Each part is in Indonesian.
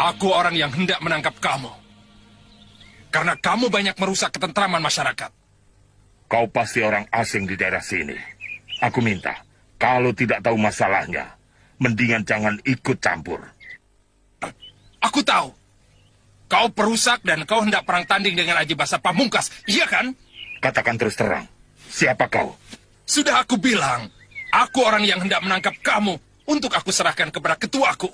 Aku orang yang hendak menangkap kamu. Karena kamu banyak merusak ketentraman masyarakat. Kau pasti orang asing di daerah sini. Aku minta, kalau tidak tahu masalahnya, mendingan jangan ikut campur. Aku tahu. Kau perusak dan kau hendak perang tanding dengan Aji Basa Pamungkas, iya kan? Katakan terus terang, siapa kau? Sudah aku bilang, aku orang yang hendak menangkap kamu untuk aku serahkan kepada ketuaku.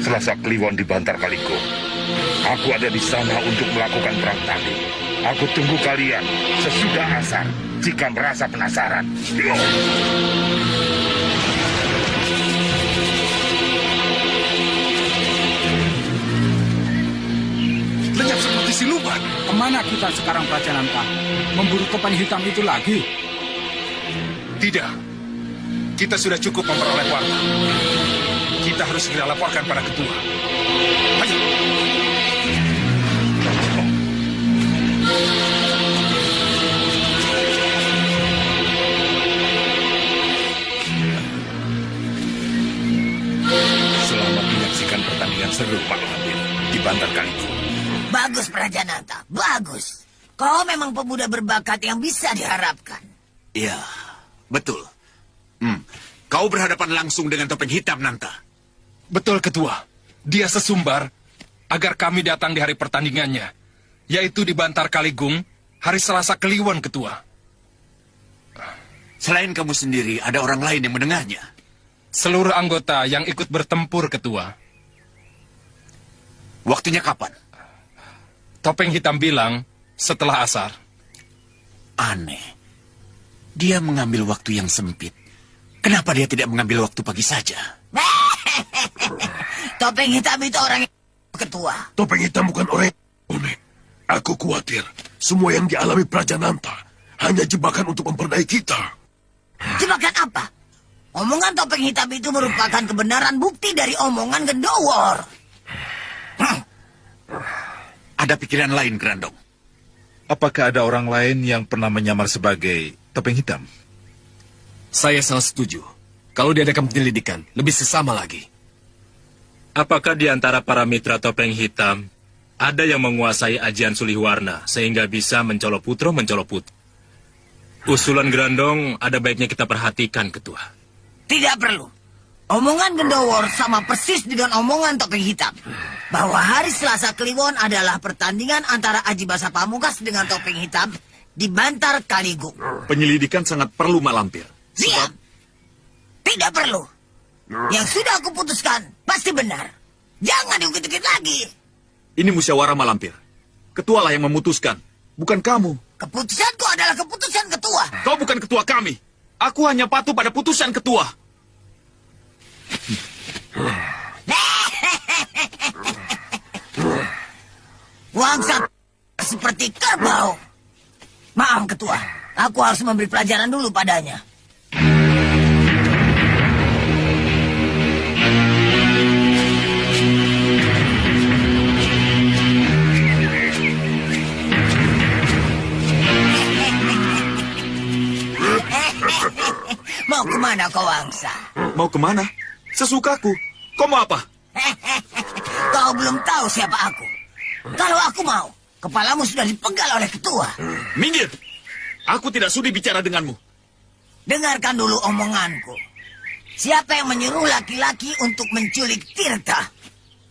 Selasa Kliwon di Bantar Kaligung. Aku ada di sana untuk melakukan perang tanding. Aku tunggu kalian sesudah asar jika merasa penasaran. Lenyap seperti siluman. Kemana kita sekarang, Prajananta? Memburu topeng hitam itu lagi? Tidak. Kita sudah cukup memperoleh warta. Kita harus segera laporkan pada ketua. Ayo. Selamat menyaksikan pertandingan seru, Pak Lampir, di Bantar Kaligung. Bagus, Prajananta. Bagus. Kau memang pemuda berbakat yang bisa diharapkan. Iya, betul. Kau berhadapan langsung dengan topeng hitam, Nanta. Betul, Ketua. Dia sesumbar agar kami datang di hari pertandingannya, yaitu di Bantar Kaligung, hari Selasa Kliwon, Ketua. Selain kamu sendiri, ada orang lain yang mendengarnya. Seluruh anggota yang ikut bertempur, Ketua. Waktunya kapan? Topeng hitam bilang setelah asar. Aneh. Dia mengambil waktu yang sempit. Kenapa dia tidak mengambil waktu pagi saja? Topeng hitam itu orang yang... Ketua. Topeng hitam bukan orang unik. Aku khawatir semua yang dialami Prajananta hanya jebakan untuk memperdaya kita. Jebakan apa? Omongan topeng hitam itu merupakan kebenaran bukti dari omongan Gendowor. Ada pikiran lain, Grandong. Apakah ada orang lain yang pernah menyamar sebagai topeng hitam? Saya sangat setuju. Kalau diadakan penyelidikan, lebih sesama lagi. Apakah di antara para mitra topeng hitam ada yang menguasai ajian sulih warna sehingga bisa mencolok putro mencolok putro? Usulan Grandong ada baiknya kita perhatikan, Ketua. Tidak perlu. Omongan Gendowor sama persis dengan omongan topeng hitam. Bahwa hari Selasa Kliwon adalah pertandingan antara Aji Basa Pamungkas dengan topeng hitam di Bantar Kaligung. Penyelidikan sangat perlu, Mak Lampir. Siap. Tidak perlu. Yang sudah aku putuskan pasti benar. Jangan diukit-ukit lagi. Ini musyawarah, Mak Lampir. Ketua lah yang memutuskan, bukan kamu. Keputusanku adalah keputusan ketua. Kau bukan ketua kami. Aku hanya patuh pada putusan ketua. Wangsa seperti kerbau. Maaf, ketua. Aku harus memberi pelajaran dulu padanya. Mau kemana kau, Wangsa? Mau kemana? Sesukaku. Kau mau apa? Kau belum tahu siapa aku. Kalau aku mau, kepalamu sudah dipenggal oleh ketua. Minggir! Aku tidak sudi bicara denganmu. Dengarkan dulu omonganku. Siapa yang menyuruh laki-laki untuk menculik Tirta?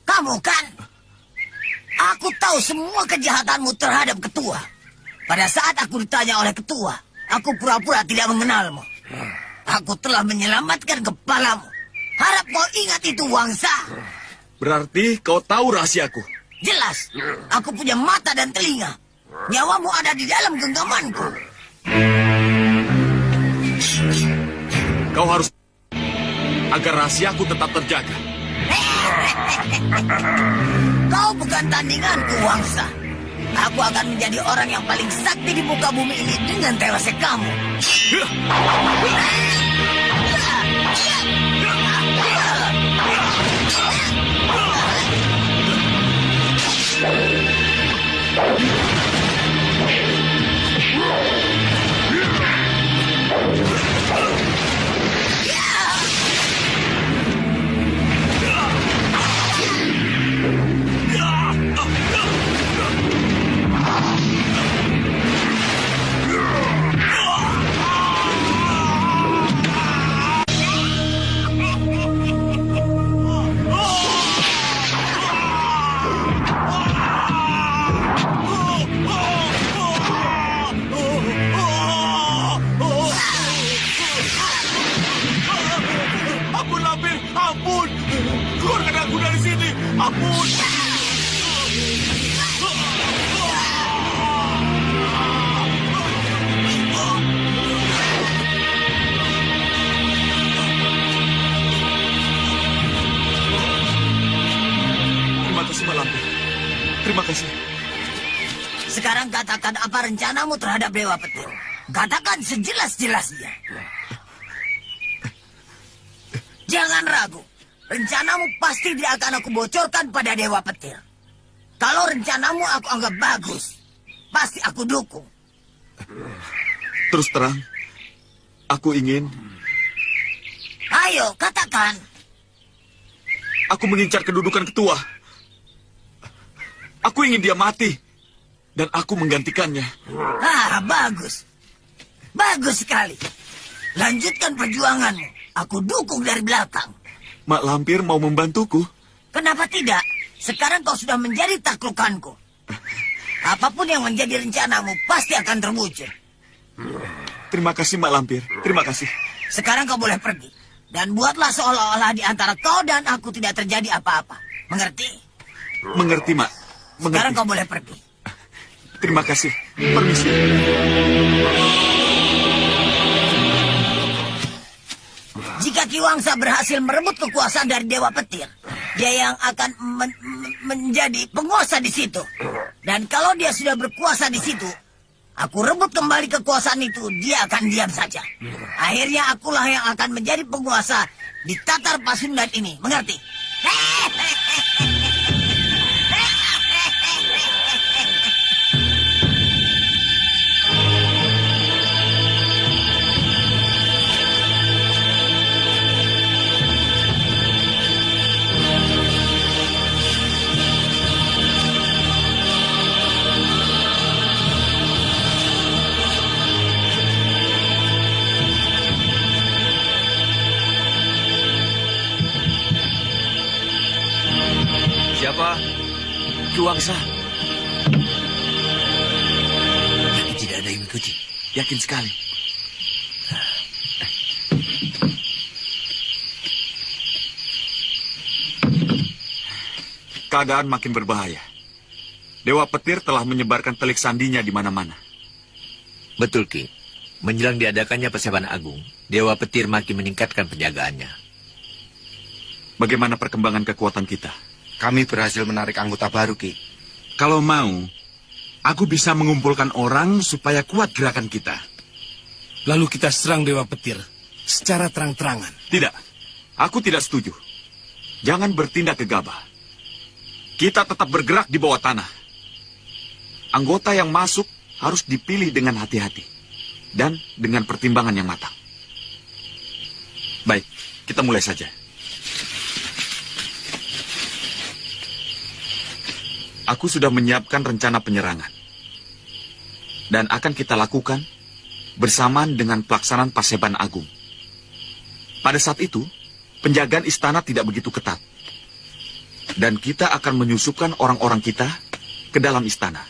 Kamu kan? Aku tahu semua kejahatanmu terhadap ketua. Pada saat aku ditanya oleh ketua, aku pura-pura tidak mengenalmu. Aku telah menyelamatkan kepalamu. Harap kau ingat itu, Wangsa. Berarti kau tahu rahasiaku. Jelas, aku punya mata dan telinga. Nyawamu ada di dalam genggamanku. Kau harus agar rahasiaku tetap terjaga. Kau bukan tandinganku, Wangsa. Aku akan menjadi orang yang paling sakti di muka bumi ini dengan tewasnya kamu. Ampun, Lampir, ampun. Keluarkan aku dari sini. Ampun. Terima kasih, Mak Lampir. Terima kasih. Sekarang katakan apa rencanamu terhadap Dewa Petir. Katakan sejelas-jelasnya. Jangan ragu. Rencanamu pasti dia akan aku bocorkan pada Dewa Petir. Kalau rencanamu aku anggap bagus, pasti aku dukung. Terus terang, aku ingin... Ayo, katakan. Aku mengincar kedudukan ketua. Aku ingin dia mati. Dan aku menggantikannya. Ah, bagus. Bagus sekali. Lanjutkan perjuanganmu. Aku dukung dari belakang. Mak Lampir mau membantuku. Kenapa tidak? Sekarang kau sudah menjadi taklukanku. Apapun yang menjadi rencanamu pasti akan terwujud. Terima kasih, Mak Lampir. Terima kasih. Sekarang kau boleh pergi. Dan buatlah seolah-olah di antara kau dan aku tidak terjadi apa-apa. Mengerti? Mengerti, Mak. Mengerti. Sekarang kau boleh pergi. Terima kasih. Permisi. Jika Ki Wangsa berhasil merebut kekuasaan dari Dewa Petir, dia yang akan menjadi penguasa di situ. Dan kalau dia sudah berkuasa di situ, aku rebut kembali kekuasaan itu, dia akan diam saja. Akhirnya akulah yang akan menjadi penguasa di Tatar Pasundan ini. Mengerti? Siapa? Ki Wangsa. Tapi tidak ada yang mengikuti. Yakin sekali. Keadaan makin berbahaya. Dewa Petir telah menyebarkan telik sandinya di mana-mana. Betul, Ki. Menjelang diadakannya persiapan agung, Dewa Petir makin meningkatkan penjagaannya. Bagaimana perkembangan kekuatan kita? Kami berhasil menarik anggota baru, Ki. Kalau mau, aku bisa mengumpulkan orang supaya kuat gerakan kita. Lalu kita serang Dewa Petir secara terang-terangan. Tidak, aku tidak setuju. Jangan bertindak gegabah. Kita tetap bergerak di bawah tanah. Anggota yang masuk harus dipilih dengan hati-hati. Dan dengan pertimbangan yang matang. Baik, kita mulai saja. Aku sudah menyiapkan rencana penyerangan. Dan akan kita lakukan bersamaan dengan pelaksanaan Paseban Agung. Pada saat itu, penjagaan istana tidak begitu ketat. Dan kita akan menyusupkan orang-orang kita ke dalam istana.